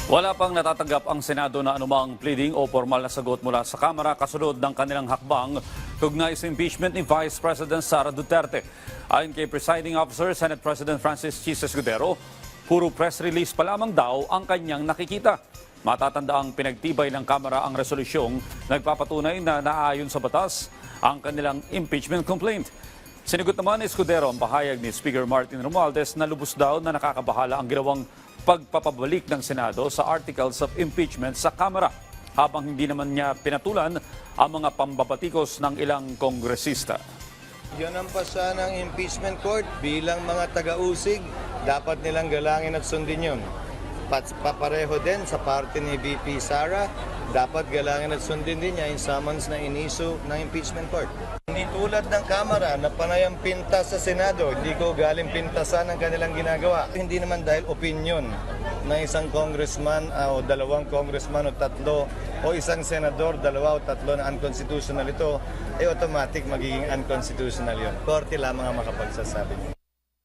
Wala pang natatanggap ang Senado na anumang pleading o formal na sagot mula sa Kamara kasunod ng kanilang hakbang kaugnay sa impeachment ni Vice President Sara Duterte. Ayon kay Presiding Officer Senate President Francis Chis Escudero, puro press release pa lamang daw ang kanyang nakikita. Matatanda ang pinagtibay ng Kamara ang resolusyong nagpapatunay na naaayon sa batas ang kanilang impeachment complaint. Sinigot naman ni Escudero ang pahayag ni Speaker Martin Romualdez na lubos daw na nakakabahala ang ginawang pagpapabalik ng Senado sa articles of impeachment sa Kamara, habang hindi naman niya pinatulan ang mga pambabatikos ng ilang kongresista. Yan ang pasa ng impeachment court. Bilang mga taga-usig, dapat nilang galangin at sundin yun. Papareho din sa parte ni VP Sara, dapat galangin at sundin din niya yung summons na iniso ng impeachment court. Hindi tulad ng Kamara na panay ang pintas sa Senado, hindi ko galing pintasan ang kanilang ginagawa. Hindi naman dahil opinion ng isang congressman o dalawang congressman o tatlo o isang senador, dalawa o tatlo na unconstitutional ito, ay automatic magiging unconstitutional yun. Korte lamang ang makapagsasabi.